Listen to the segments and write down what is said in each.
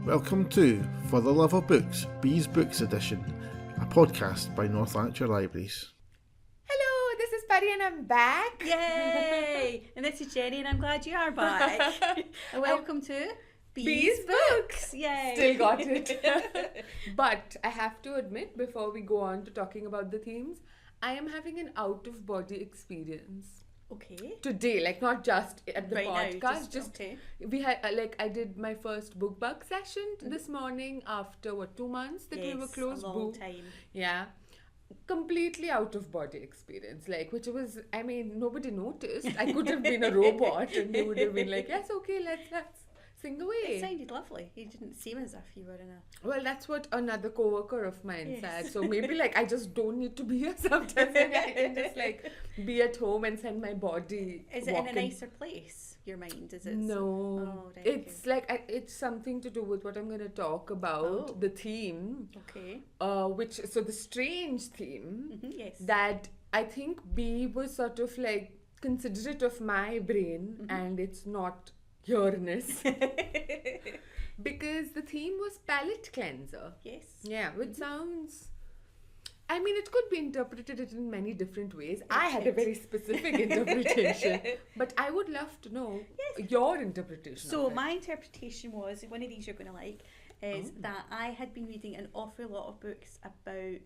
Welcome to For the Love of Books, Bees Books Edition, a podcast by North Lanarkshire Libraries. Hello, this is Pari and I'm back. Yay! And this is Jennie and I'm glad you are back. And welcome to Bees Books. Yay! Still got it. But I have to admit, before we go on to talking about the themes, I am having an out-of-body experience. Okay. Today, like not just at the Right now, podcast, just okay. we had I did my first book bug session this morning after 2 months that we were closed. a long time. Yeah, completely out of body experience, like which was, I mean, nobody noticed. I could have been a robot and they would have been like, yes, okay, let's sing away. It sounded lovely. You didn't seem as if you were in a... Well, that's what another coworker of mine Yes. said. So maybe like I just don't need to be here sometimes. Maybe I can just like be at home and send my body. Is it in a nicer place, your mind? Is it? No, Oh, right, it's like it's something to do with what I'm going to talk about. Oh. The theme, Okay. so the strange theme Yes. that I think B was sort of like considerate of my brain and it's not yourness. Because the theme was palate cleanser. Yes. Yeah, which sounds... I mean, it could be interpreted in many different ways. I had a very specific interpretation, but I would love to know your interpretation. So of it. my interpretation was, one of these you're going to like, is that I had been reading an awful lot of books about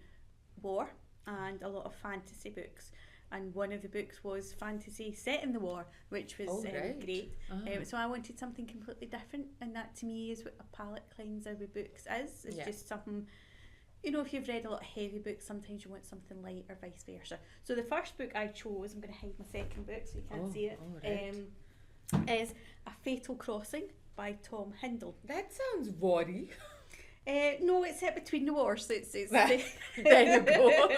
war and a lot of fantasy books. And one of the books was fantasy set in the war, which was great. So I wanted something completely different, and that to me is what a palate cleanser with books is. It's just something, you know, if you've read a lot of heavy books, sometimes you want something light or vice versa. So the first book I chose, I'm going to hide my second book so you can't see it, is A Fatal Crossing by Tom Hindle. That sounds worry. No, it's set between the wars, so it's There you go.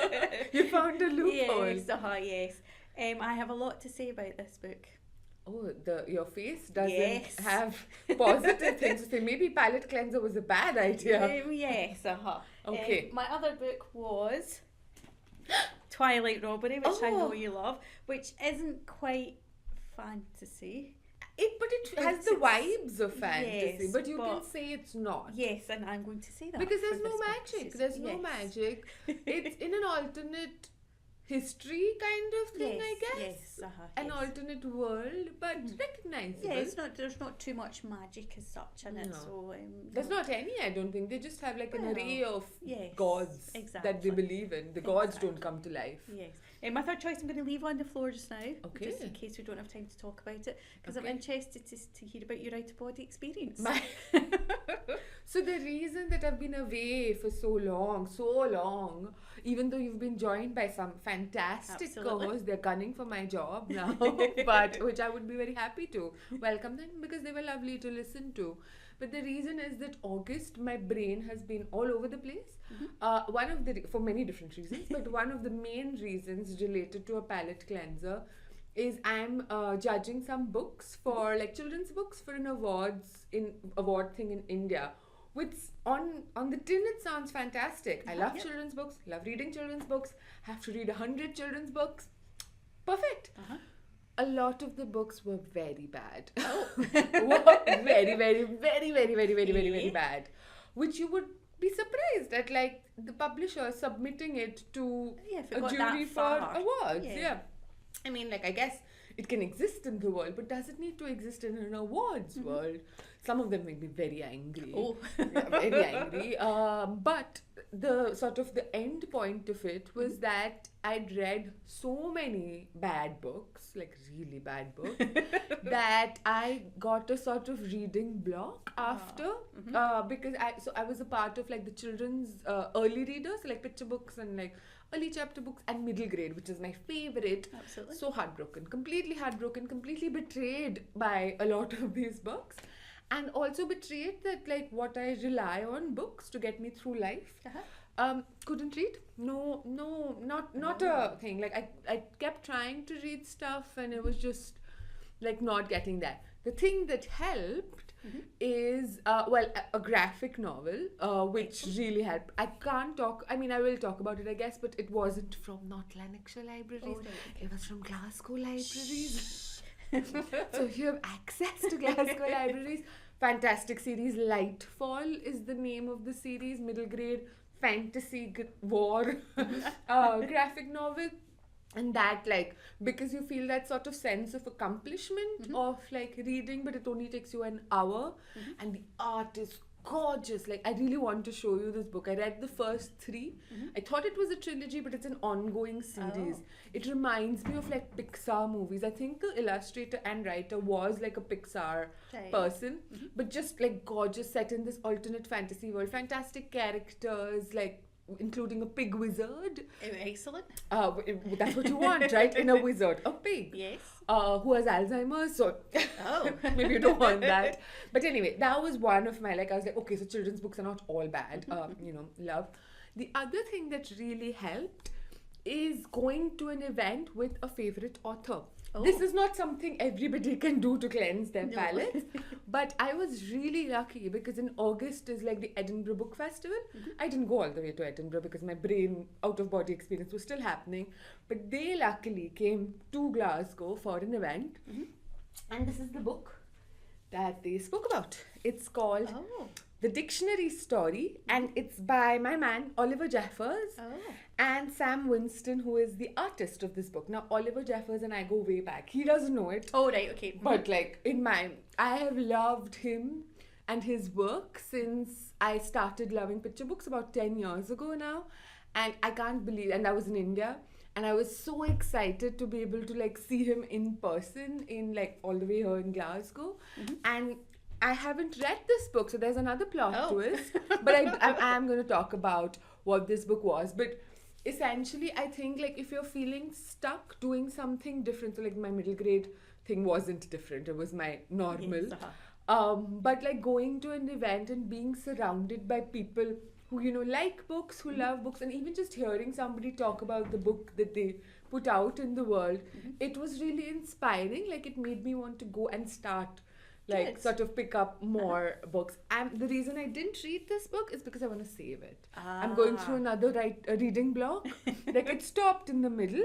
You found a loophole. Yes. I have a lot to say about this book. Oh, your face doesn't have positive things to say. Maybe palate cleanser was a bad idea. Yes. Okay. My other book was Twilight Robbery, which I know you love, which isn't quite fantasy. But it has the vibes of fantasy, Yes, but you can but- say it's not. Yes, and I'm going to say that. Because for there's no this magic. purposes. There's no Yes. magic. It's in an alternate history kind of thing, I guess. Yes, An yes. alternate world, but recognizable. Yeah, there's not too much magic as such in it, No. so... There's not any, I don't think. They just have like an Well, array of yes, gods that exactly. they believe in. The gods don't Exactly. come to life. Yes. My third choice I'm going to leave on the floor just now, Okay. just in case we don't have time to talk about it, because Okay. I'm interested to hear about your out-of-body experience. So the reason that I've been away for so long, even though you've been joined by some fantastic Absolutely. co-hosts, they're gunning for my job now, but which I would be very happy to welcome them because they were lovely to listen to. But the reason is that August, my brain has been all over the place. One of the for many different reasons, but one of the main reasons related to a palate cleanser is I'm judging some books for like children's books for an award thing in India. Which on the tin it sounds fantastic. I love children's books, love reading children's books, have to read 100 children's books. Perfect. A lot of the books were very bad. Very bad. Which you would be surprised at, like the publisher submitting it to if it a got jury that for far. awards. Yeah. Yeah. I mean, like, I guess it can exist in the world, but does it need to exist in an awards world? Some of them make me very angry. Oh. Yeah, very angry. But the sort of the end point of it was that I'd read so many bad books, like really bad books, that I got a sort of reading block after, because I was a part of like the children's early readers, like picture books and like early chapter books and middle grade, which is my favorite. Absolutely. So heartbroken, completely betrayed by a lot of these books. And also betrayed that like what I rely on books to get me through life. Couldn't read. No, not a thing. Like I kept trying to read stuff and it was just like not getting that. The thing that helped is a graphic novel, which really helped. I will talk about it, I guess, but it wasn't from North Lanarkshire Libraries. Oh, right, okay. It was from Glasgow Libraries. So if you have access to Glasgow Libraries, fantastic series. Lightfall is the name of the series, middle grade fantasy war graphic novel. And that, like, because you feel that sort of sense of accomplishment of like reading, but it only takes you an hour, and the art is gorgeous. Like, I really want to show you this book. I read the first 3. I thought it was a trilogy, but it's an ongoing series. It reminds me of like Pixar movies. I think the illustrator and writer was like a Pixar person, but just like gorgeous, set in this alternate fantasy world. Fantastic characters, like including a pig wizard. Excellent. That's what you want, right? In a wizard, a pig. Yes. Who has Alzheimer's, so maybe you don't want that. But anyway, that was one of my, like, I was like, okay, so children's books are not all bad, love. The other thing that really helped is going to an event with a favorite author. This is not something everybody can do to cleanse their palates, but I was really lucky because in August is like the Edinburgh Book Festival. I didn't go all the way to Edinburgh because my brain out-of-body experience was still happening, but they luckily came to Glasgow for an event, and this is the book that they spoke about. It's called The Dictionary Story, and it's by my man Oliver Jeffers and Sam Winston, who is the artist of this book. Now, Oliver Jeffers and I go way back. He doesn't know it. Oh, right, okay. But like I have loved him and his work since I started loving picture books about 10 years ago now. And I can't believe, and I was in India, and I was so excited to be able to like see him in person in like all the way here in Glasgow. And I haven't read this book, so there's another plot twist. But I am going to talk about what this book was. But essentially, I think like if you're feeling stuck doing something different, so like my middle grade thing wasn't different, it was my normal. Yes, but like going to an event and being surrounded by people who, you know, like books, who love books, and even just hearing somebody talk about the book that they put out in the world, it was really inspiring. Like, it made me want to go and start like sort of pick up more books. And the reason I didn't read this book is because I want to save it. I'm going through another reading block. Like, it stopped in the middle,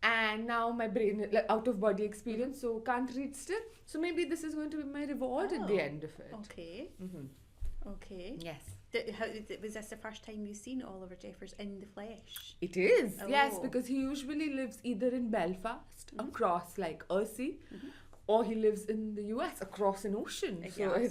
and now my brain, like, out of body experience, so can't read still. So maybe this is going to be my reward at the end of it. Okay. Okay. Yes. Was this the first time you've seen Oliver Jeffers in the flesh? It is, yes, because he usually lives either in Belfast, across like a sea, or he lives in the US, across an ocean. So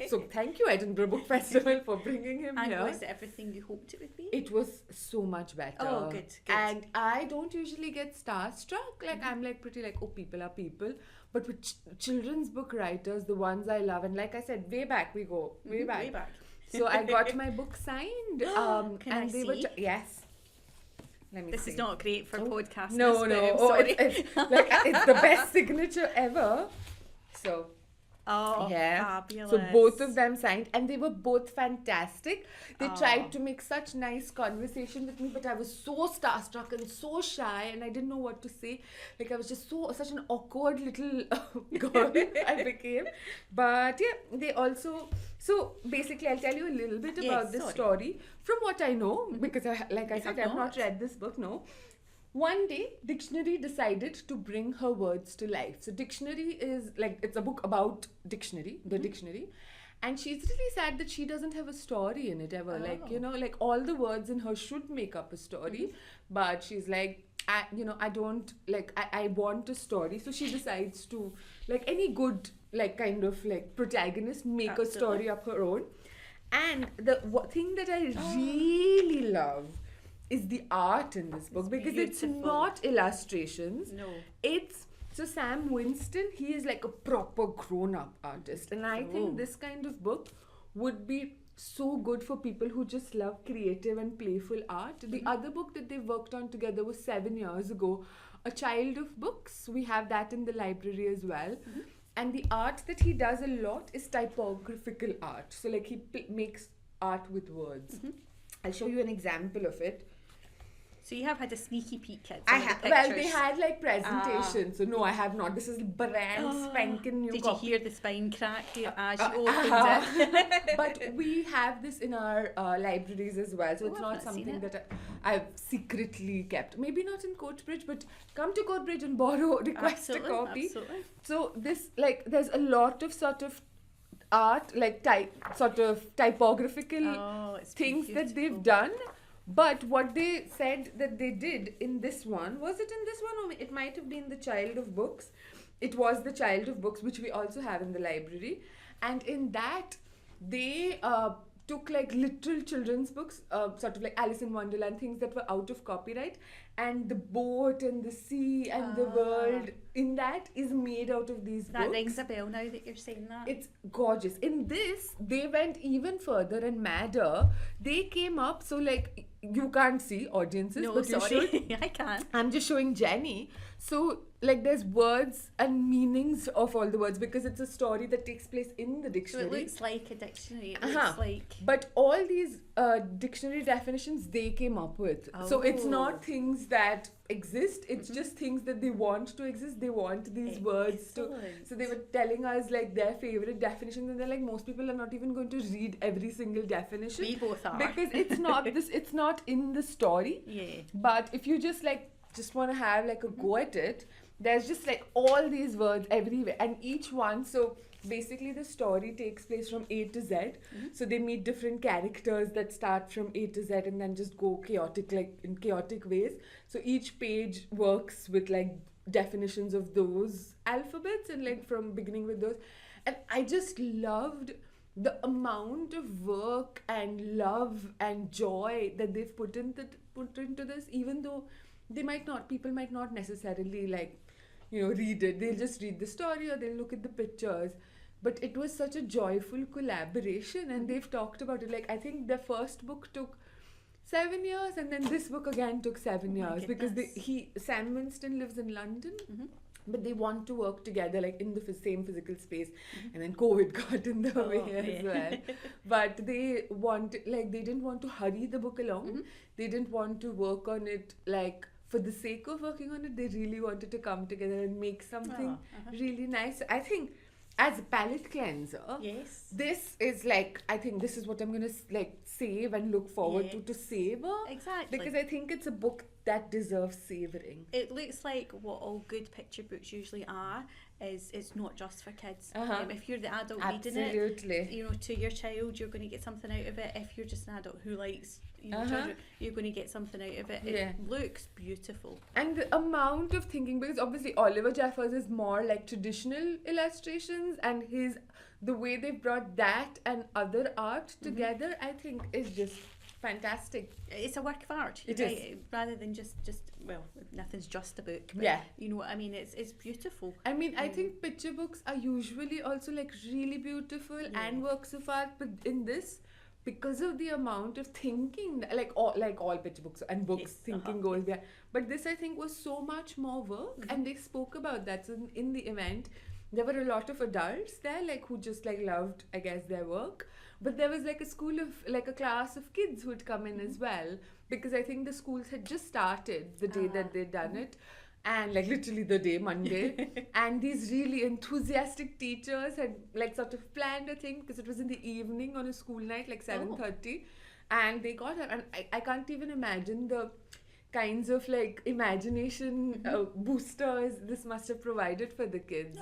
so thank you, Edinburgh Book Festival, for bringing him here. And was it everything you hoped it would be? It was so much better. Oh, good. And I don't usually get starstruck. Like, I'm like pretty like, oh, people are people. But with children's book writers, the ones I love, and like I said, way back we go, way back. Way back. So I got my book signed. Can and I they see? were yes. Let me This see. is not great for podcasting. No. It's like it's the best signature ever. So. Fabulous. So both of them signed, and they were both fantastic. They tried to make such nice conversation with me, but I was so starstruck and so shy, and I didn't know what to say. Like, I was just such an awkward little girl I became. But yeah, they also. So basically, I'll tell you a little bit about this story from what I know, because I have not read this book. No. One day, Dictionary decided to bring her words to life. So Dictionary is like, it's a book about dictionary, the dictionary. And she's really sad that she doesn't have a story in it ever. Like, you know, like all the words in her should make up a story. But she's like, I want a story. So she decides to, like any good, like kind of like protagonist, make a story of her own. And the thing that I really love is the art in this book, because it's not illustrations. No. So Sam Winston, he is like a proper grown-up artist, and I think this kind of book would be so good for people who just love creative and playful art. The other book that they worked on together was 7 years ago, A Child of Books. We have that in the library as well. And the art that he does a lot is typographical art. So like he makes art with words. I'll show you an example of it. So you have had a sneaky peek at I some of the have. Well, pictures. they had like presentations. So no, I have not. This is brand spanking new. Did copy. you hear the spine crack as you opened it? But we have this in our libraries as well. So it's not something that I've secretly kept. Maybe not in Coatbridge, but come to Coatbridge and request a copy. Absolutely. So this, like, there's a lot of sort of art, like sort of typographical It's things that they've beautiful. done. But what they said that they did in this one, was it in this one, or it might have been the Child of Books? It was the Child of Books, which we also have in the library. And in that, they took like literal children's books, sort of like Alice in Wonderland, things that were out of copyright, and the boat and the sea and the world in that is made out of these That books. rings a bell now that you're saying that. It's gorgeous. In this, they went even further and madder. They came up, so like you can't see audiences, no, but you should. sorry, I can. I'm just showing Jenny. So, like, there's words and meanings of all the words because it's a story that takes place in the So dictionary. it looks like a dictionary. It Uh-huh. looks like. But all these dictionary definitions they came up with. So it's Oh. not things that exist, it's just things that they want to exist. They want these words to. Excellent. So they were telling us like their favorite definitions, and they're like, most people are not even going to read every single definition. We both are. Because it's not it's not in the story. Yeah. But if you just want to have like a go at it, there's just like all these words everywhere, and each one, so basically the story takes place from A to Z. So they meet different characters that start from A to Z and then just go chaotic, like in chaotic ways. So each page works with like definitions of those alphabets and like from beginning with those. And I just loved the amount of work and love and joy that they've put into this, even though people might not necessarily like, read it. They'll just read the story or they'll look at the pictures. But it was such a joyful collaboration, and they've talked about it. Like, I think their first book took 7 years, and then this book again took 7 my years because goodness. Sam Winston lives in London. But they want to work together, like in the same physical space, and then COVID got in the way as well. But they didn't want to hurry the book along. They didn't want to work on it like for the sake of working on it. They really wanted to come together and make something really nice. I think as a palate cleanser, Yes. this is like, I think this is what I'm gonna like save and look forward to savor. Exactly. Because I think it's a book that deserves savouring. It looks like what all good picture books usually are, is it's not just for kids. If you're the adult reading it, to your child, you're going to get something out of it. If you're just an adult who likes children, you're going to get something out of it. It looks beautiful. And the amount of thinking, because obviously Oliver Jeffers is more like traditional illustrations, and the way they've brought that and other art together, I think is just fantastic. It's a work of art. It is. Rather than just well, nothing's just a book. But you know what I mean? It's beautiful. I mean, I think picture books are usually also like really beautiful and works of art, but in this, because of the amount of thinking, like all picture books and books, thinking goes there. But this, I think, was so much more work, and they spoke about that. So in the event, there were a lot of adults there, like who just like loved, I guess, their work. But there was like a class of kids who had come in as well, because I think the schools had just started the day that they'd done it, and like literally the day, Monday. And these really enthusiastic teachers had like sort of planned a thing, because it was in the evening on a school night, like 7:30, and they got her, and I can't even imagine the kinds of like imagination boosters this must have provided for the kids.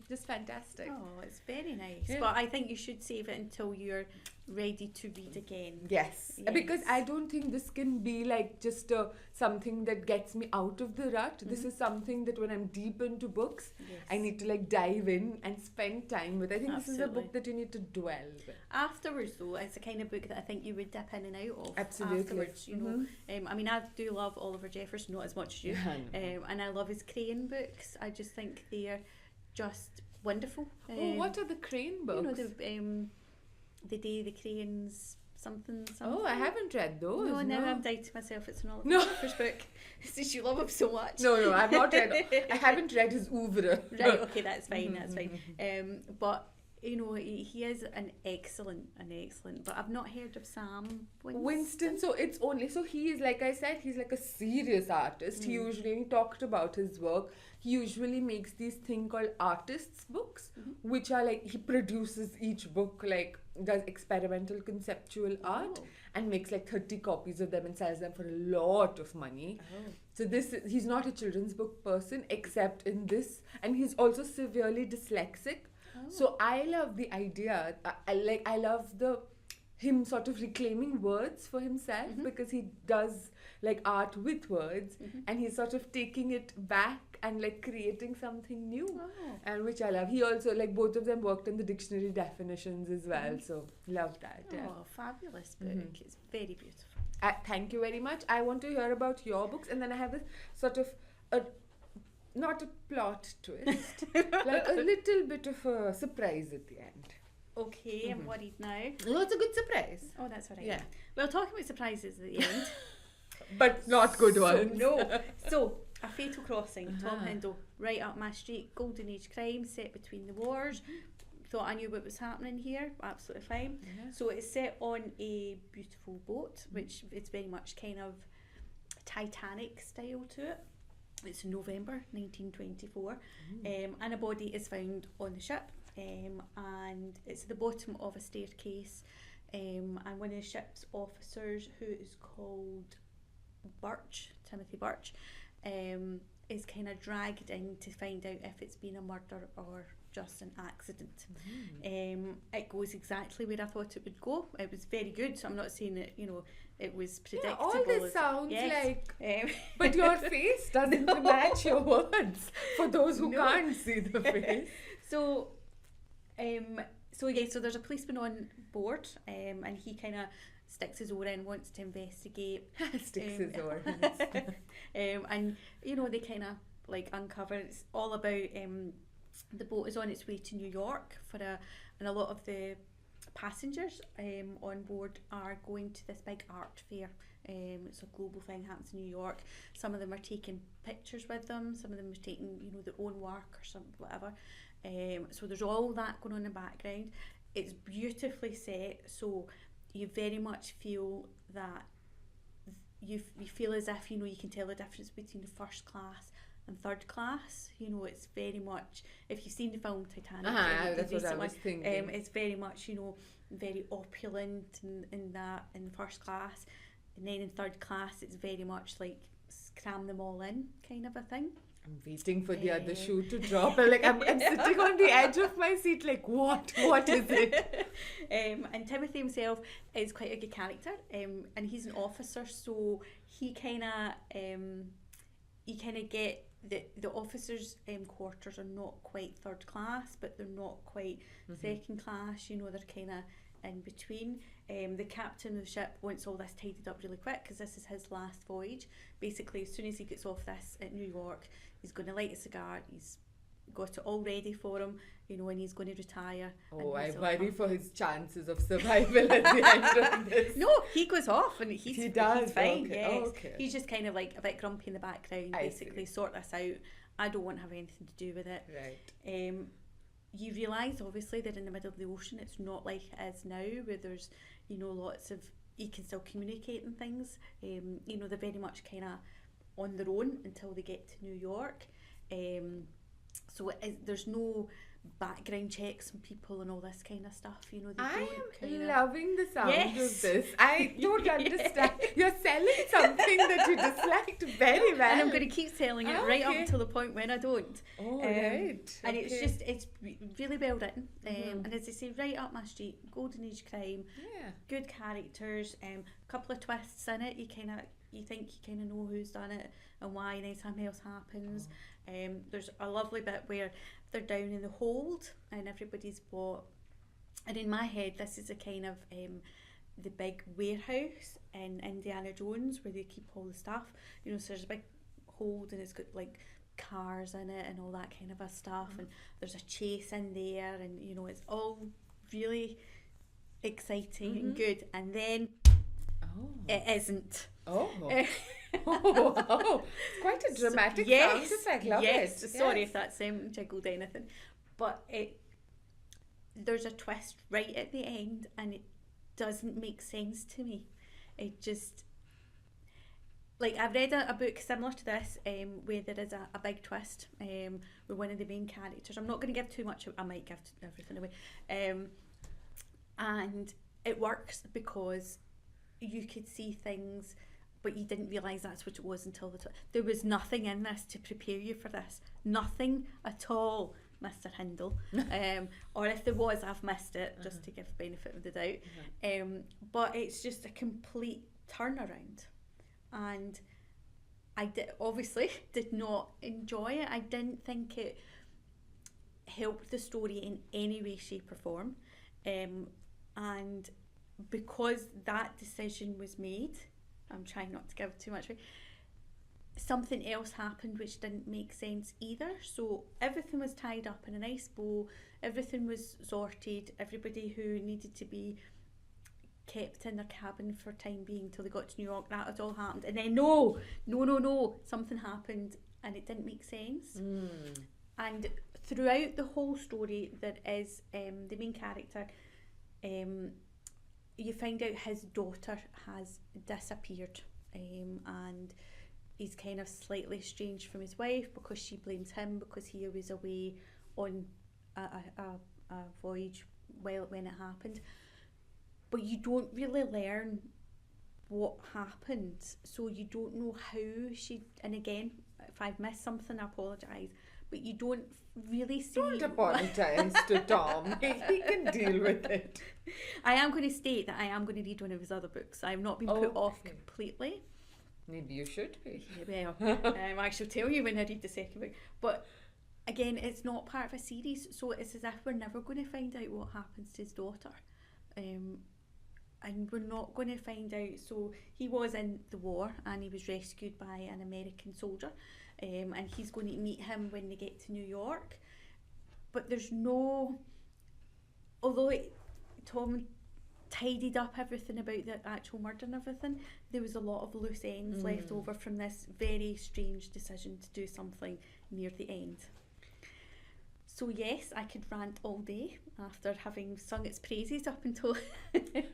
Just fantastic. Oh, it's very nice. But I think you should save it until you're ready to read again. Yes. Because I don't think this can be like just something that gets me out of the rut. This is something that when I'm deep into books, I need to like dive in and spend time with. I think this is a book that you need to dwell with. Afterwards though, it's the kind of book that I think you would dip in and out of. Absolutely. Afterwards, I mean, I do love Oliver Jeffers, not as much as you, and I love his crane books. I just think they're just wonderful. What are the crane books? The Day the Cranes something. Oh, I haven't read those. No, now I'm doubting myself. It's an Oliver Jeffers book. Since you love him so much. No, I've not read. I haven't read his oeuvre. Right. Okay, that's fine. That's fine. But he is an excellent. But I've not heard of Sam Winston. So he is, like I said, he's like a serious artist. He usually talked about his work. He usually makes these thing called artists' books, which are like he produces each book, like does experimental conceptual art and makes like 30 copies of them and sells them for a lot of money. So he's not a children's book person except in this, and he's also severely dyslexic. So I love the idea. I love him sort of reclaiming words for himself, because he does like art with words, and he's sort of taking it back and like creating something new, and which I love. He also, like, both of them worked on the dictionary definitions as well, so love that. Oh, fabulous book. It's very beautiful. Thank you very much. I want to hear about your books, and then I have a sort of not a plot twist, like a little bit of a surprise at the end. Okay, I'm worried now. No, it's a good surprise. Oh, that's all right. Yeah. Well, talking about surprises at the end. But not good ones. No. So, A Fatal Crossing, Tom Hindle, right up my street, golden age crime set between the wars. Thought I knew what was happening here, absolutely fine. Yeah. So it's set on a beautiful boat, which is very much kind of Titanic style to it. It's November 1924, and a body is found on the ship, and it's at the bottom of a staircase, and one of the ship's officers, who is called Timothy Birch, is kind of dragged in to find out if it's been a murder or just an accident. It goes exactly where I thought it would go. It was very good, so I'm not saying that, it was predictable. Yeah, all this sounds yes. like... but your face doesn't match your words, for those who can't see the face. So there's a policeman on board, and he kind of sticks his oar in, wants to investigate. Sticks his oar in. And, they kind of like uncover, it's all about, the boat is on its way to New York and a lot of the passengers on board are going to this big art fair. It's a global thing, happens in New York. Some of them are taking pictures with them, some of them are taking, their own work or something, whatever. So there's all that going on in the background. It's beautifully set, so you very much feel that you feel as if you can tell the difference between the first class and third class. It's very much, if you've seen the film Titanic, that's what I was thinking. It's very much very opulent in the first class, and then in third class it's very much like cram them all in kind of a thing. I'm waiting for the other shoe to drop. I'm sitting on the edge of my seat like, what is it? And Timothy himself is quite a good character, and he's an officer, so he kind of get the officers' quarters are not quite third class, but they're not quite second class. They're kind of in between. The captain of the ship wants all this tidied up really quick because this is his last voyage. Basically, as soon as he gets off this at New York, he's going to light a cigar. He's got it all ready for him, and he's going to retire. Oh, I worry for his chances of survival at the end of this. No, he goes off and he's fine. Okay. Yes. Okay. He's just kind of like a bit grumpy in the background. Basically, sort this out. I don't want to have anything to do with it. Right. You realise, obviously, they're in the middle of the ocean. It's not like it is now, where there's, lots of, you can still communicate and things. They're very much kind of on their own until they get to New York. So there's no background checks on people and all this kind of stuff. I am loving the sound of this. I don't understand. You're selling something that you disliked very well. And I'm going to keep selling it right up until the point when I don't. Oh, right. And it's really well written. And as I say, right up my street, golden age crime, good characters, a couple of twists in it. You think you kind of know who's done it and why, and then something else happens. There's a lovely bit where they're down in the hold and everybody's bought, and in my head this is a kind of the big warehouse in Indiana Jones where they keep all the stuff, so there's a big hold and it's got like cars in it and all that kind of a stuff, and there's a chase in there, and it's all really exciting and good, and then it isn't. It's quite a dramatic sound effect. Love it. Sorry if that's jiggled anything, but there's a twist right at the end, and it doesn't make sense to me. It just, like, I've read a book similar to this, where there is a big twist, with one of the main characters. I'm not going to give too much. I might give everything away, and it works because you could see things, but you didn't realise that's what it was until there was nothing in this to prepare you for this. Nothing at all Mr. Hindle. Or if there was, I've missed it, just to give benefit of the doubt. But it's just a complete turnaround. And I obviously did not enjoy it. I didn't think it helped the story in any way, shape or form. And because that decision was made, I'm trying not to give too much away, something else happened which didn't make sense either. So everything was tied up in a nice bow, everything was sorted, everybody who needed to be kept in their cabin for time being till they got to New York, that had all happened. And then no, something happened and it didn't make sense. And throughout the whole story, there is the main character, you find out his daughter has disappeared, and he's kind of slightly estranged from his wife because she blames him because he was away on a voyage when it happened. But you don't really learn what happened, so you don't know how she, and again, if I've missed something, I apologise, but you don't really see... Don't apologise to Tom. He can deal with it. I am going to state that I am going to read one of his other books. I've not been put off completely. Maybe you should be. Yeah, well, I shall tell you when I read the second book. But again, it's not part of a series, so it's as if we're never going to find out what happens to his daughter. And we're not going to find out. So he was in the war and he was rescued by an American soldier, and he's going to meet him when they get to New York. But there's no, although Tom tidied up everything about the actual murder and everything, there was a lot of loose ends left over from this very strange decision to do something near the end. So yes, I could rant all day after having sung its praises up until...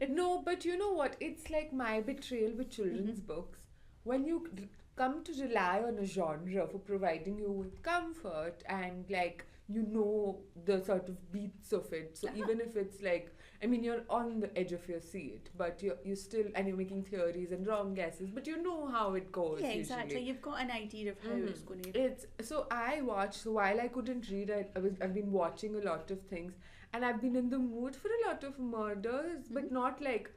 No, but you know what? It's like my betrayal with children's books. When you come to rely on a genre for providing you with comfort and like, you know, the sort of beats of it. So even if it's like, I mean, you're on the edge of your seat, but you're still, and you're making theories and wrong guesses, but you know how it goes. Yeah, exactly. Usually. You've got an idea of how it's going to... So I watched, so while I couldn't read, I've been watching a lot of things, and I've been in the mood for a lot of murders, but not like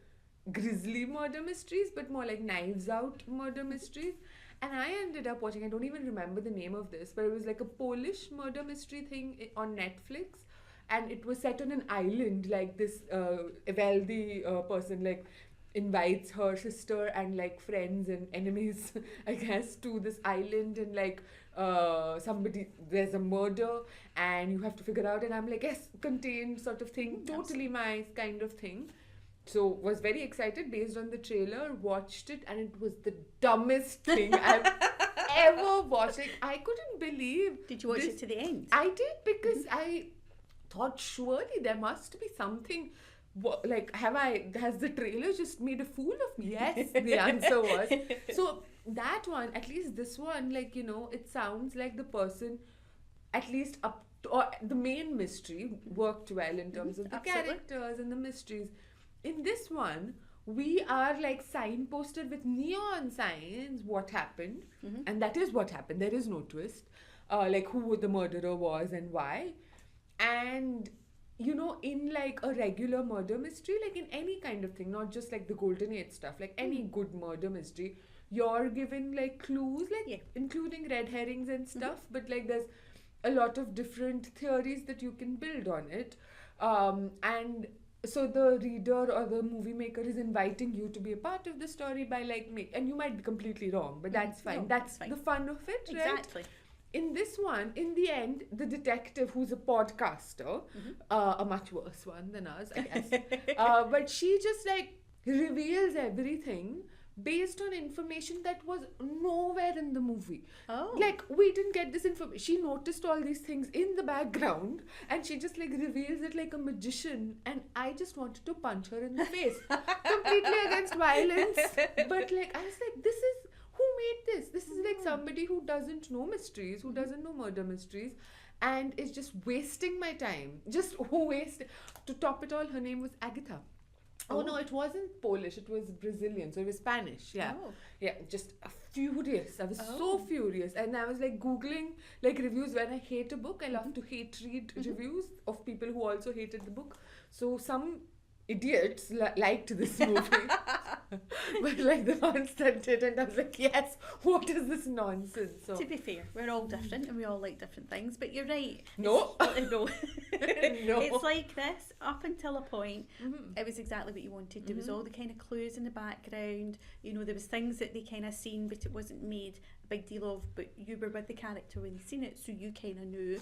grisly murder mysteries, but more like Knives Out murder mysteries. And I ended up watching, I don't even remember the name of this, but it was like a Polish murder mystery thing on Netflix. And it was set on an island, like this wealthy person like invites her sister and like friends and enemies, I guess, to this island, and like there's a murder and you have to figure out, and I'm like, yes, contained sort of thing, totally my kind of thing. So was very excited based on the trailer, watched it, and it was the dumbest thing I've ever watched. Like, I couldn't believe. Did you watch it to the end? I did, because I thought surely there must be something. Like, has the trailer just made a fool of me? Yes, the answer was. So that one, at least this one, like, you know, it sounds like the person, at least or the main mystery worked well in terms of the characters and the mysteries. In this one, we are like signposted with neon signs what happened, and that is what happened. There is no twist, like who the murderer was and why. And you know, in like a regular murder mystery, like in any kind of thing, not just like the Golden Age stuff, like any good murder mystery, you're given like clues, like including red herrings and stuff, but like there's a lot of different theories that you can build on it, and so the reader or the movie maker is inviting you to be a part of the story by like and you might be completely wrong, but that's fine. That's fine. The fun of it, right? Exactly. In this one, in the end, the detective, who's a podcaster, a much worse one than us, I guess, but she just like reveals everything based on information that was nowhere in the movie. Like, we didn't get this information. She noticed all these things in the background and she just like reveals it like a magician, and I just wanted to punch her in the face. Completely against violence, but like I was like, this is, who made this? This is like somebody who doesn't know mysteries, who doesn't know murder mysteries, and is just wasting my time. Just waste. To top it all, her name was Agatha. Oh no, it wasn't Polish, it was Brazilian, so it was Spanish, yeah. Oh. Yeah, just furious. I was so Oh. furious. And I was like Googling like reviews when I hate a book. I love to read reviews of people who also hated the book. So some idiots liked this movie. But like the ones that didn't, I was like, yes, what is this nonsense? So To be fair, we're all different and we all like different things, but you're right. no. No. No. It's like this, up until a point, Mhm. it was exactly what you wanted. There was all the kind of clues in the background, you know, there was things that they kind of seen, but it wasn't made a big deal of, but you were with the character when they seen it, so you kind of knew.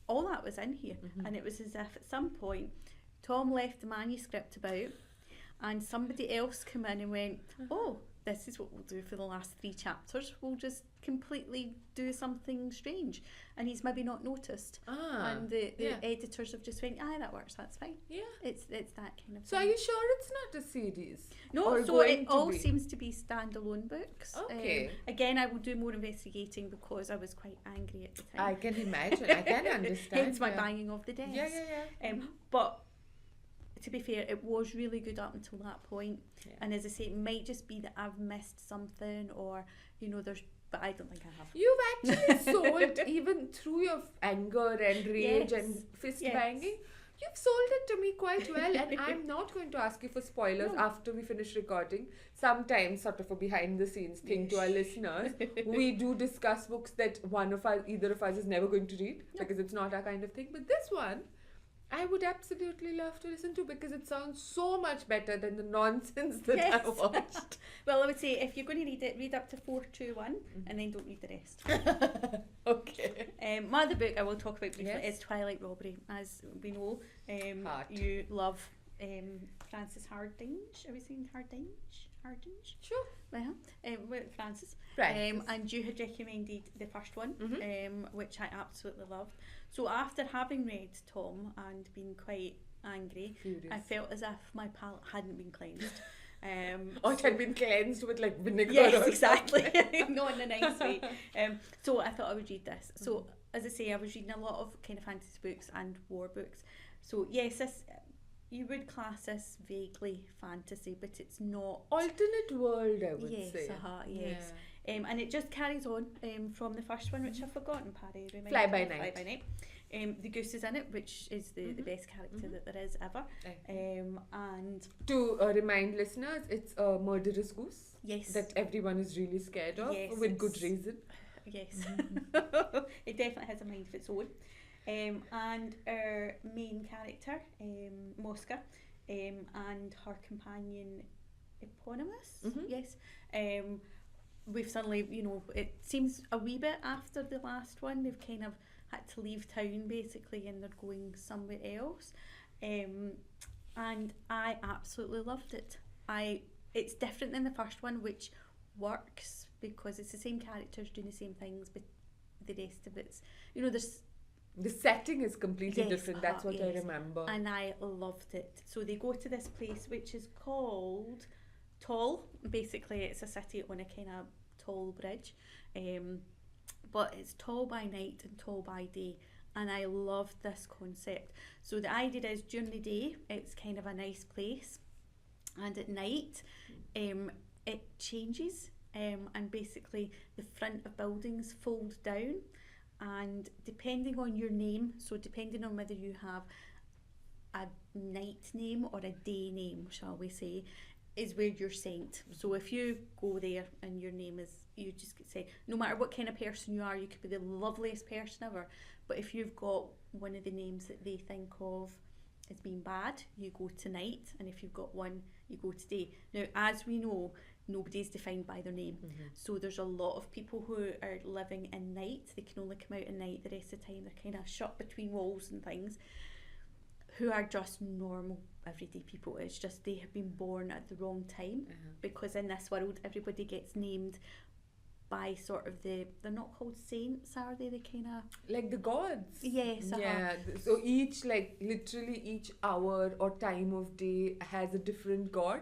All that was in here, and it was as if at some point, Tom left the manuscript about, and somebody else came in and went, oh, this is what we'll do for the last 3 chapters. We'll just completely do something strange. And he's maybe not noticed. And the editors have just went, that works, that's fine. Yeah. It's that kind of So are thing. you sure it's not a series? No, or so going it to all be? seems to be standalone books. Okay. Again, I will do more investigating because I was quite angry at the time. I can imagine. I can understand. Hence my yeah. banging of the desk. Yeah. But to be fair, it was really good up until that point. Yeah. And as I say, it might just be that I've missed something, or but I don't think I have. You've actually sold, even through your anger and rage Yes. and fist Yes. banging, you've sold it to me quite well. And I'm not going to ask you for spoilers after we finish recording. Sometimes, sort of a behind the scenes thing to our listeners, we do discuss books that either of us is never going to read because it's not our kind of thing. But this one, I would absolutely love to listen to because it sounds so much better than the nonsense that I watched. Well, I would say if you're going to read it, read up to 421 and then don't read the rest. Okay. My other book I will talk about briefly Yes. is Twilight Robbery. As we know, Heart. you love Frances Hardinge. Are we saying Hardinge? Hardinge? Sure. Frances. Frances. And you had recommended the first one, Mhm. which I absolutely loved. So after having read Tom and been quite angry, Furious. I felt as if my palate hadn't been cleansed. Or it had been cleansed with like vinegar. Yes, or exactly. Not in a nice way. So I thought I would read this. So as I say, I was reading a lot of kind of fantasy books and war books. So yes, this you would class this vaguely fantasy, but it's not. Alternate world, I would Yes, say. yes. And it just carries on from the first one, which I've forgotten, Pari. remind Fly me. by Night. Fly by Night. The goose is in it, which is the best character that there is ever. And To remind listeners, it's a murderous goose yes, that everyone is really scared of Yes, with good it's- reason. yes, it definitely has a mind of its own. And our main character, Mosca, and her companion, Eponymous. Yes. We've suddenly, it seems a wee bit after the last one, they've kind of had to leave town basically and they're going somewhere else. And I absolutely loved it. It's different than the first one, which works because it's the same characters doing the same things, but the rest of it's, there's. The setting is completely Yes, different. That's what I yes. remember. And I loved it. So they go to this place which is called Tall. Basically, it's a city on a kind of tall bridge. But it's tall by night and tall by day. And I loved this concept. So the idea is during the day, it's kind of a nice place. And at night, it changes. And basically, the front of buildings fold down. And depending on your name, so depending on whether you have a night name or a day name, shall we say, is where you're sent. So if you go there and your name is, you just say, no matter what kind of person you are, you could be the loveliest person ever, but if you've got one of the names that they think of as being bad, you go to night, and if you've got one, you go to day. Now, as we know, nobody's defined by their name. So there's a lot of people who are living in night. They can only come out at night. The rest of the time they're kind of shut between walls and things, who are just normal everyday people. It's just they have been born at the wrong time, because in this world everybody gets named by sort of they're not called saints, are they? They kind of like the gods. Yes. Yeah. So literally each hour or time of day has a different god.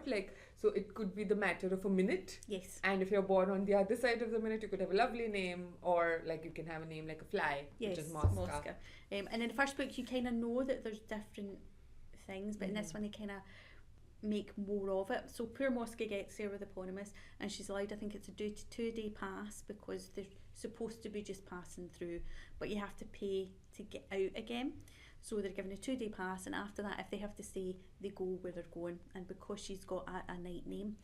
So it could be the matter of a minute. Yes. And if you're born on the other side of the minute, you could have a lovely name, or you can have a name like a fly, Yes, which is Mosca. Mosca. And in the first book, you kind of know that there's different things, but in this one, they kind of make more of it. So poor Mosca gets there with eponymous, and she's allowed, I think it's a 2-day pass, because they're supposed to be just passing through, but you have to pay to get out again. So they're given a 2-day pass, and after that, if they have to stay, they go where they're going. And because she's got a night name,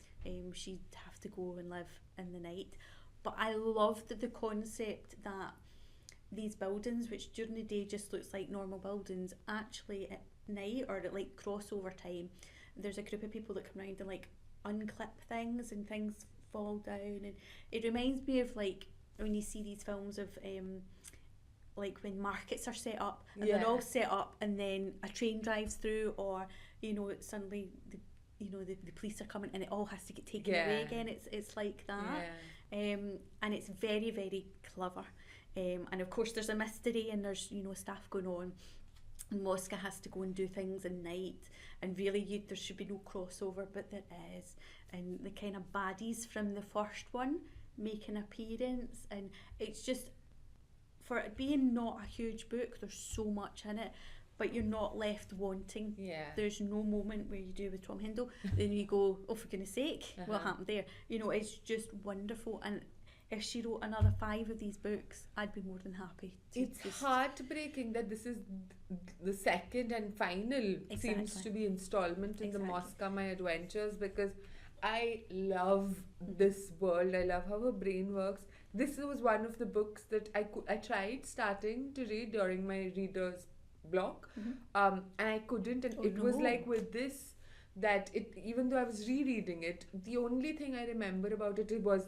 she'd have to go and live in the night. But I loved the concept that these buildings, which during the day just looks like normal buildings, actually at night or at like crossover time, there's a group of people that come around and like unclip things and things fall down. And it reminds me of like when you see these films of like when markets are set up and they're all set up, and then a train drives through, or suddenly the police are coming and it all has to get taken away again. It's like that. And it's very, very clever. And of course there's a mystery, and there's stuff going on, and Mosca has to go and do things at night, and really there should be no crossover, but there is. And the kind of baddies from the first one make an appearance, and it's just, for it being not a huge book, there's so much in it, but you're not left wanting. There's no moment where you do with Tom Hindle then you go, oh for goodness sake, what happened there? It's just wonderful. And if she wrote another 5 of these books, I'd be more than happy. It's heartbreaking that this is the second and final seems to be installment in the Mosca My Adventures, because I love this world. I love how her brain works. This was one of the books that I tried starting to read during my reader's block, and I couldn't, and it was like with this, that it, even though I was rereading it, the only thing I remember about it was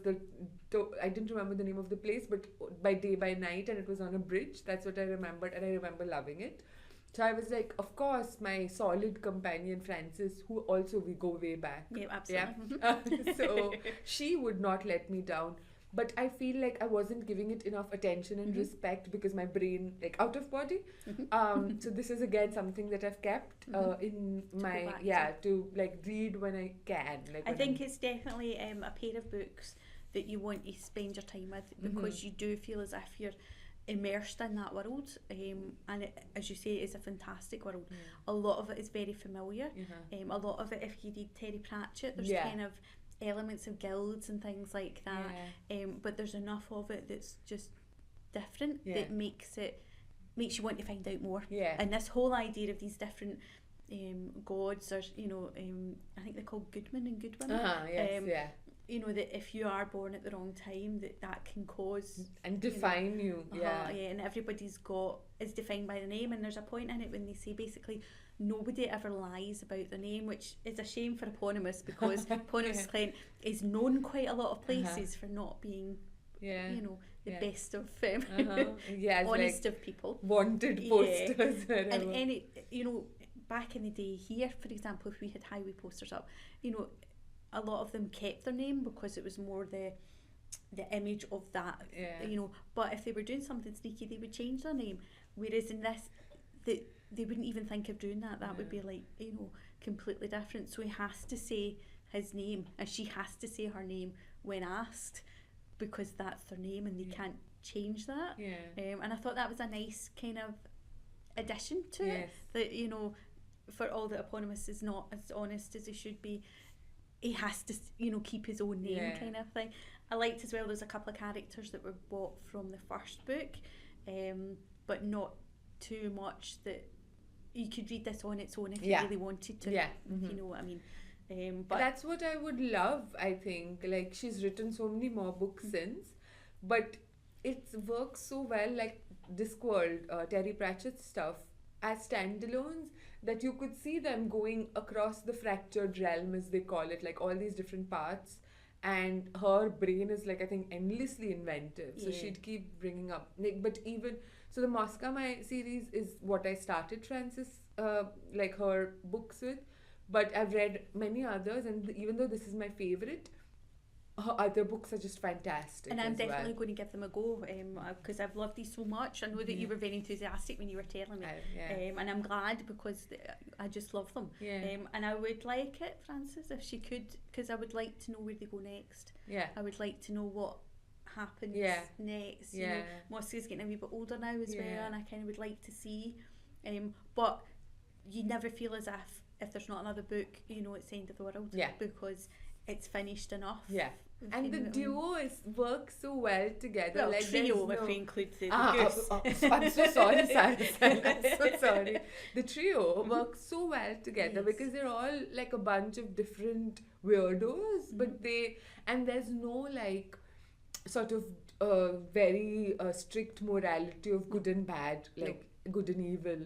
I didn't remember the name of the place, but by day by night, and it was on a bridge. That's what I remembered, and I remember loving it. So I was like, of course, my solid companion Frances, who also we go way back. Yeah, absolutely. Yeah. So she would not let me down. But I feel like I wasn't giving it enough attention and respect, because my brain, like, out of body. So this is again something that I've kept in my, to like read when I can. Like, I think it's definitely a pair of books that you want to spend your time with, because you do feel as if you're immersed in that world, and it, as you say, it's a fantastic world. A lot of it is very familiar. A lot of it, if you read Terry Pratchett, there's kind of elements of guilds and things like that, but there's enough of it that's just different that makes you want to find out more. And this whole idea of these different gods, or I think they're called Goodman and Goodwin. That if you are born at the wrong time, that can cause and define you. And everybody's is defined by the name, and there's a point in it when they say basically nobody ever lies about their name, which is a shame for eponymous, because eponymous client is known quite a lot of places for not being the best of honest of people, wanted posters and any back in the day here, for example, if we had highway posters up, a lot of them kept their name because it was more the image of that, but if they were doing something sneaky, they would change their name, whereas in this, they wouldn't even think of doing that. That would be like, completely different. So he has to say his name, and she has to say her name when asked, because that's their name and they can't change that. And I thought that was a nice kind of addition to it, that for all that eponymous is not as honest as he should be, he has to keep his own name, kind of thing. I liked as well, there's a couple of characters that were bought from the first book, but not too much that you could read this on its own if you really wanted to, if you know what I mean. But that's what I would love. I think, like, she's written so many more books since, but it works so well, like Discworld, Terry Pratchett's stuff, as standalones, that you could see them going across the fractured realm, as they call it, like all these different paths, and her brain is, like, I think endlessly inventive, so she'd keep bringing up, like, but even so the Mosca My series is what I started Frances like her books with, but I've read many others, and even though this is my favorite, her other books are just fantastic. And I'm definitely going to give them a go, because I've loved these so much. I know that you were very enthusiastic when you were telling me, and I'm glad, because I just love them. And I would like it, Frances, if she could, because I would like to know where they go next. I would like to know what happens next. Mosca's getting a wee bit older now as well, and I kind of would like to see, but you never feel as if if there's not another book, you know, it's the end of the world. Yeah. Because it's finished enough. Yeah. And the duo works so well together. Well, like trio, there's if we include the goose. I'm so sorry, Sarah. I'm so sorry. The trio works so well together because they're all like a bunch of different weirdos, but there's no like sort of very strict morality of good and bad, like good and evil.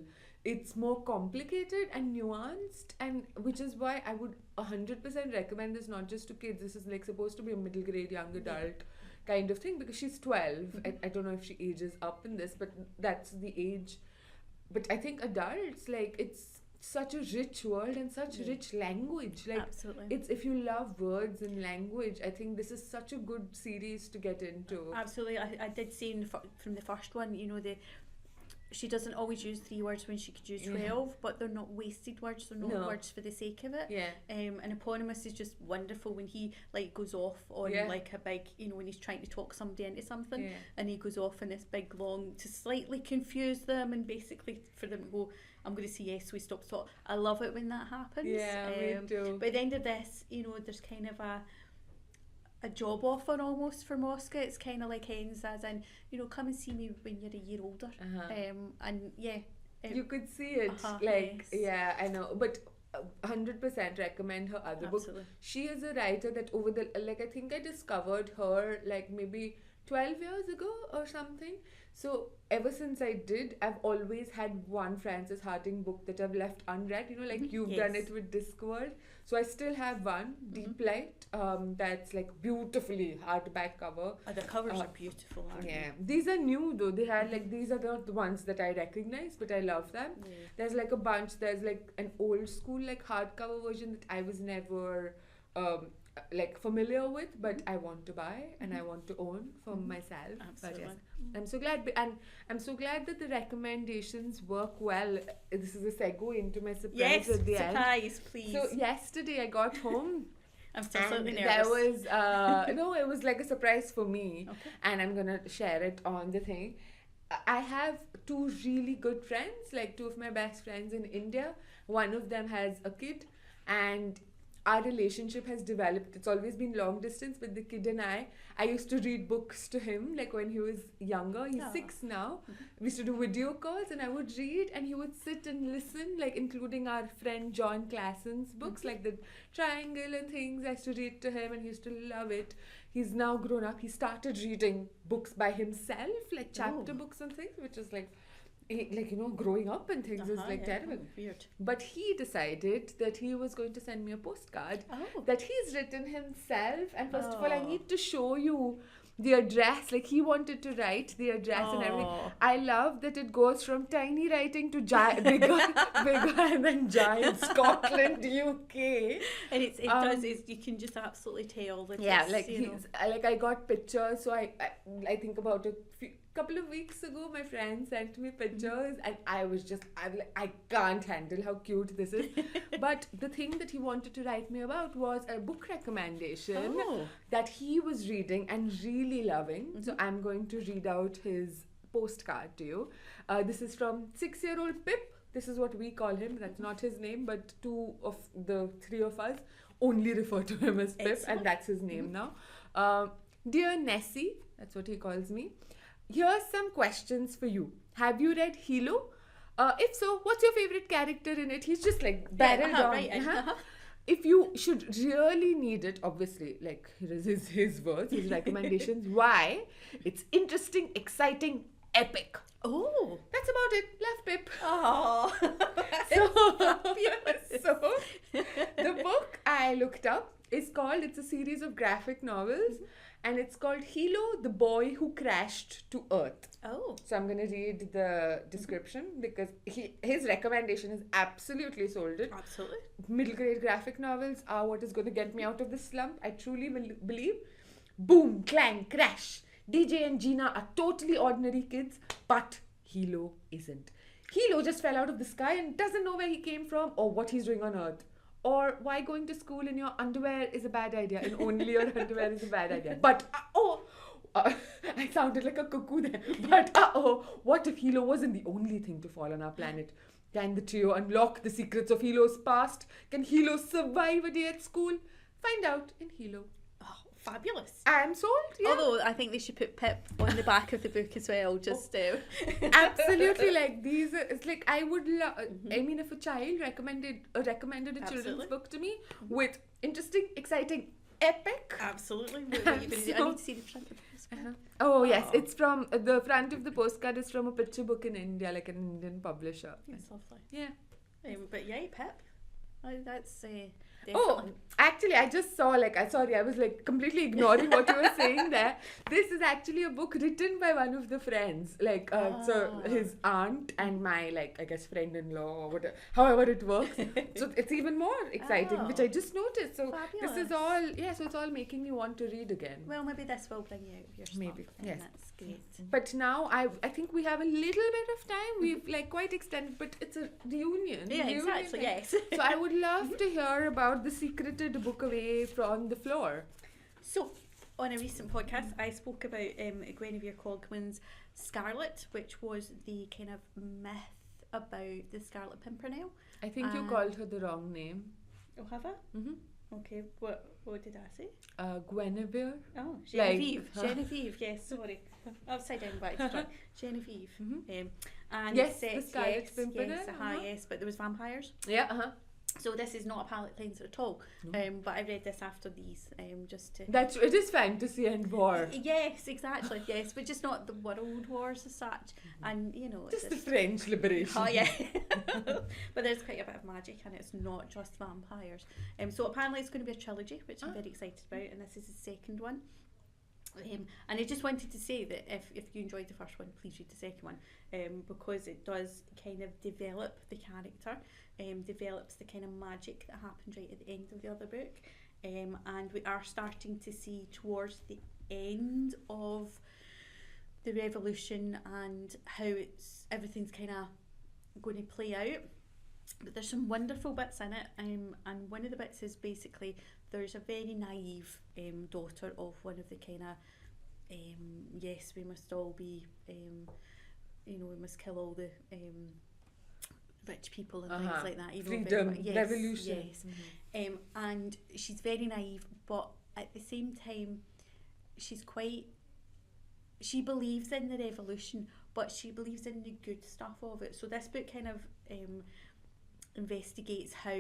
It's more complicated and nuanced, and which is why I would 100% recommend this not just to kids. This is like supposed to be a middle grade young adult kind of thing, because she's 12. I don't know if she ages up in this, but that's the age. But I think adults, like, it's such a rich world and such rich language. Like, Absolutely. it's, if you love words and language, I think this is such a good series to get into. Absolutely. I did say from the first one, you know, she doesn't always use 3 words when she could use 12, but they're not wasted words, they're not words for the sake of it. Yeah. And Eponymous is just wonderful when he like goes off on like a big, you know, when he's trying to talk somebody into something, and he goes off in this big long to slightly confuse them and basically for them to go, I'm going to say yes, we stop talk. I love it when that happens. Yeah, me too. By the end of this, you know, there's kind of a job offer almost for Mosca. It's kind of like ends as in, you know, come and see me when you're a year older. And you could see it, yeah, I know, but 100% recommend her other book. She is a writer that over the, like, I think I discovered her like maybe 12 years ago or something. So ever since I did, I've always had one Frances Harding book that I've left unread, you know, like you've done it with Discworld. So I still have one, Deep Light, that's like beautifully hardback cover. The covers are beautiful, aren't they? These are new though. They had like, these are not the ones that I recognize, but I love them. There's like a bunch, there's like an old school like hardcover version that I was never like familiar with, but I want to buy and I want to own for myself. Absolutely. But yes, I'm so glad, and I'm so glad that the recommendations work well. This is a segue into my surprise at the end. Surprise, please. So yesterday I got home. I'm still slightly nervous. There was no, it was like a surprise for me, and I'm gonna share it on the thing. I have 2 really good friends, like 2 of my best friends in India. One of them has a kid, and our relationship has developed. It's always been long distance, but the kid and I used to read books to him like when he was younger. He's 6 now. We used to do video calls and I would read and he would sit and listen, like including our friend John Classen's books, like the Triangle and things. I used to read to him and he used to love it. He's now grown up. He started reading books by himself, like chapter books and things, which is like you know, growing up and things is like terrible. Weird. But he decided that he was going to send me a postcard that he's written himself. And first of all, I need to show you the address. Like, he wanted to write the address and everything. I love that it goes from tiny writing to bigger and then giant Scotland, UK. And it does. You can just absolutely tell that. Like like I got pictures. So I think about a couple of weeks ago, my friend sent me pictures and I'm like, I can't handle how cute this is. But the thing that he wanted to write me about was a book recommendation that he was reading and really loving. So I'm going to read out his postcard to you. This is from 6-year-old Pip. This is what we call him. That's not his name, but 2 of the 3 of us only refer to him as Pip, and that's his name now. Dear Nessie, that's what he calls me. Here's some questions for you. Have you read Hilo? If so, what's your favorite character in it? He's just like barreled on. If you should really need it, obviously, like here is his words, his recommendations. Why? It's interesting, exciting, epic. Oh, that's about it. Love, Pip. Oh, so the book I looked up is called, it's a series of graphic novels, and it's called Hilo, the Boy Who Crashed to Earth. Oh. So I'm going to read the description because his recommendation is absolutely sold it. Absolutely. Middle grade graphic novels are what is going to get me out of this slump. I truly believe. Boom, clang, crash. DJ and Gina are totally ordinary kids, but Hilo isn't. Hilo just fell out of the sky and doesn't know where he came from or what he's doing on Earth. Or why going to school in your underwear is a bad idea and only your underwear is a bad idea. But, I sounded like a cuckoo there. But, what if Hilo wasn't the only thing to fall on our planet? Can the trio unlock the secrets of Hilo's past? Can Hilo survive a day at school? Find out in Hilo. Oh, fabulous. I'm sold, yeah. Although I think they should put Pip on the back of the book as well, just Absolutely, like these are, it's like I would love, I mean, if a child recommended a children's Absolutely. book to me with interesting, exciting, epic. Absolutely. What are you going to do? I need to see the front of this. Oh yes, it's from the front of the postcard is from a picture book in India, like an Indian publisher. It's lovely. Yeah. But yeah, Pip. That's Oh, definitely. actually, I just saw I was like completely ignoring what you were saying there. This is actually a book written by one of the friends, so his aunt and my I guess friend-in-law or whatever, however it works. So it's even more exciting, which I just noticed. So Fabulous. this is all, so it's all making me want to read again. Well, maybe this will bring you out of your stuff. Maybe, yes. That's great. But now I think we have a little bit of time. We've quite extended, but it's a reunion. Yeah, reunion exactly, thing. yes. So I would love to hear about the secreted book away from the floor. So, on a recent podcast, I spoke about Guinevere Clogman's Scarlet, which was the kind of myth about the Scarlet Pimpernel. I think you called her the wrong name. Oh, have I? Mm-hmm. Okay, what did I say? Guinevere. Oh, Genevieve. Like, Genevieve, yes, sorry. Upside down, back to front. Genevieve. Mm-hmm. And Yes, set, the Scarlet Pimpernel. Yes, yes, but there was vampires. Yeah, So this is not a palate cleanser at all. No. But I read this after these, just to... it is fantasy and war. Yes, exactly, yes, but just not the world wars as such. And, Just the French liberation. Oh, yeah. But there's quite a bit of magic and it's not just vampires. So apparently it's going to be a trilogy, which I'm very excited about, and this is the second one. And I just wanted to say that if you enjoyed the first one, please read the second one, because it does kind of develop the character, develops the kind of magic that happens right at the end of the other book, and we are starting to see towards the end of the revolution and how everything's kind of going to play out. But there's some wonderful bits in it, and one of the bits is basically there's a very naive daughter of one of the kind of yes, we must all be we must kill all the rich people and things like that. Freedom, revolution. Yes. And she's very naive, but at the same time, she believes in the revolution, but she believes in the good stuff of it. So this book kind of investigates how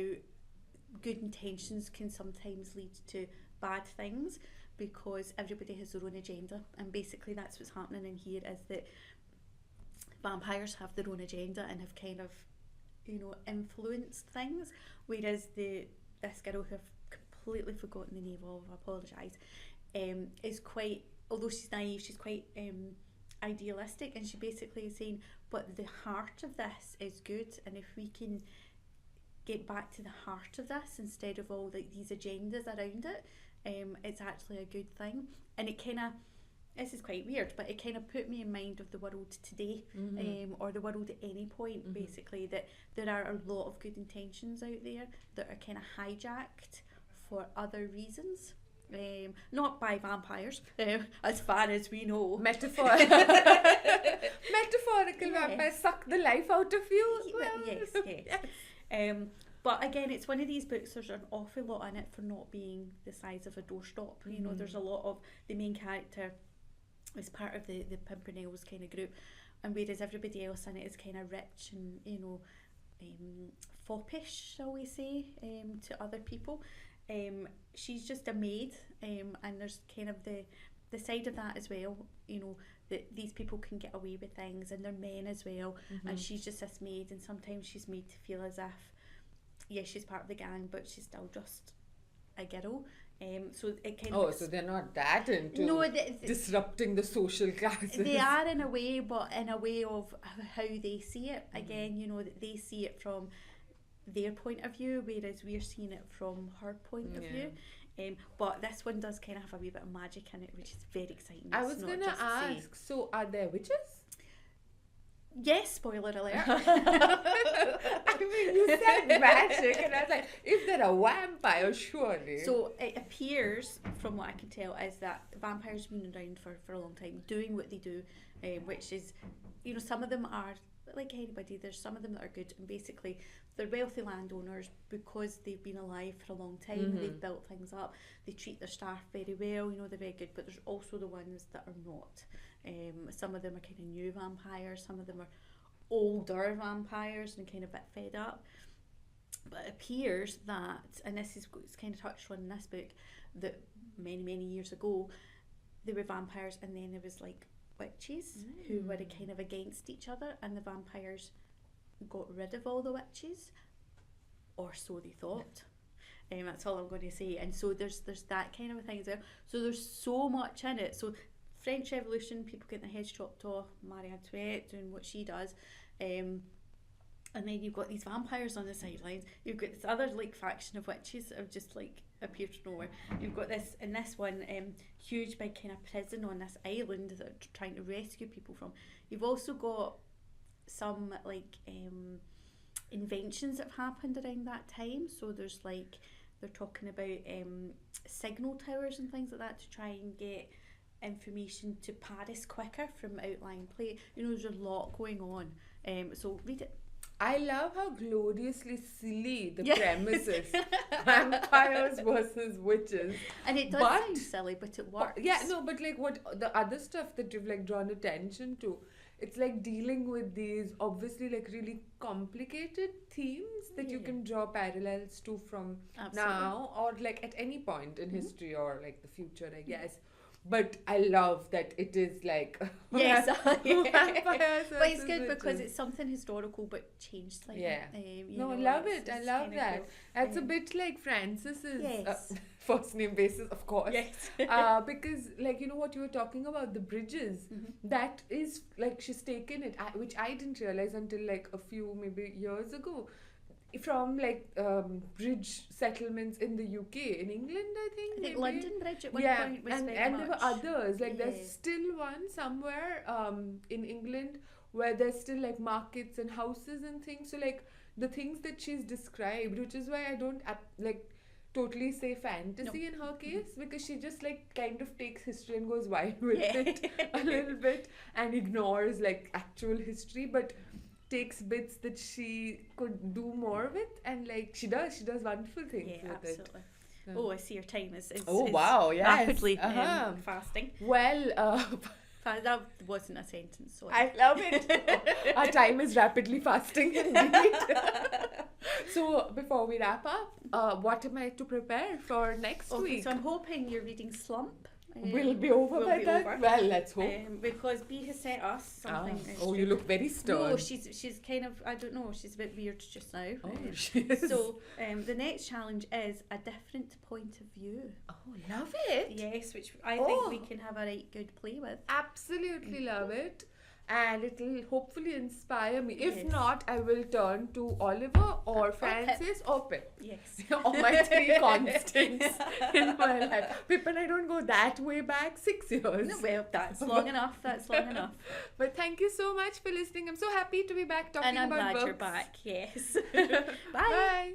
good intentions can sometimes lead to bad things, because everybody has their own agenda, and basically that's what's happening in here, is that vampires have their own agenda and have kind of influenced things, whereas this girl, who I've completely forgotten the name of, I apologise, is quite, although she's naive, she's quite idealistic, and she basically is saying, but the heart of this is good, and if we can get back to the heart of this instead of all these agendas around it, it's actually a good thing. And it kind of, this is quite weird, but it kind of put me in mind of the world today, or the world at any point, basically, that there are a lot of good intentions out there that are kind of hijacked for other reasons. Not by vampires, as far as we know. Metaphorical vampires suck the life out of you. Yes. But again, it's one of these books, there's an awful lot in it for not being the size of a doorstop. There's a lot of the main character is part of the Pimpernels kind of group, and whereas everybody else in it is kind of rich and foppish, shall we say, to other people. She's just a maid, and there's kind of the side of that as well, that these people can get away with things, and they're men as well, and she's just this maid, and sometimes she's made to feel as if, yes, she's part of the gang, but she's still just a girl. So it kind of... so they're not that into disrupting the social classes. They are in a way, but in a way of how they see it. Again, that they see it from their point of view, whereas we're seeing it from her point of view. But this one does kind of have a wee bit of magic in it, which is very exciting. I was going to ask, so are there witches? Yes, spoiler alert. I mean, you said magic, and I was like, is there a vampire, surely? So it appears, from what I can tell, is that vampires have been around for a long time, doing what they do, which is, some of them are like anybody, there's some of them that are good, and basically they're wealthy landowners because they've been alive for a long time, they've built things up, they treat their staff very well, you know, they're very good. But there's also the ones that are not. Some of them are kind of new vampires, some of them are older vampires and kind of a bit fed up. But it appears that, and this is it's kind of touched on in this book, that many years ago there were vampires, and then there was like witches who were kind of against each other, and the vampires got rid of all the witches, or so they thought. That's all I'm going to say. And so there's that kind of a thing as well. So there's so much in it. So French Revolution, people getting their heads chopped off, Marie Antoinette doing what she does, and then you've got these vampires on the sidelines. You've got this other like faction of witches that have just like appeared to nowhere. You've got this in this one huge big kind of prison on this island that they're trying to rescue people from. You've also got some like inventions that have happened around that time. So there's like, they're talking about signal towers and things like that to try and get information to Paris quicker from outlying place. You know, there's a lot going on. So read it. I love how gloriously silly the premise is. Vampires versus witches. And it does sound silly, but it works. Yeah, no, but like what the other stuff that you've like drawn attention to, it's like dealing with these obviously like really complicated themes that you can draw parallels to from now or like at any point in history or like the future, I guess. But I love that it is like yes, vampires but it's good because it's something historical but changed slightly. Yeah, I love it. I love that. Cool. That's a bit like Francis's first name basis, of course. Yes. Because like, you know what you were talking about, the bridges. That is like she's taken it, which I didn't realize until like a few maybe years ago. From like bridge settlements in the UK, in England, I think London Bridge at one point was very and much. there were others. Like there's still one somewhere in England where there's still like markets and houses and things. So like the things that she's described, which is why I don't like totally say fantasy in her case, because she just like kind of takes history and goes wild with it a little bit and ignores like actual history, but takes bits that she could do more with, and like she does wonderful things with absolutely. it. Oh, I see your time is wow, yes. rapidly fasting. Well, that wasn't a sentence, sorry. I love it. Our time is rapidly fasting indeed. So before we wrap up, what am I to prepare for next week? So I'm hoping you're reading Slump. Will be over by that? Well, let's hope. Because B has sent us something. Oh, you look very stern. No, she's kind of, I don't know, she's a bit weird just now. Oh, she is. So the next challenge is a different point of view. Oh, love it. Yes, which I think we can have a right good play with. Absolutely love it. And it'll hopefully inspire me. If not, I will turn to Oliver or Francis or Pip. Yes. All my three constants in my life. Pip and I don't go that way back, 6 years. No, well, that's long enough. That's long enough. But thank you so much for listening. I'm so happy to be back talking about books. And I'm glad you're back. Yes. Bye. Bye.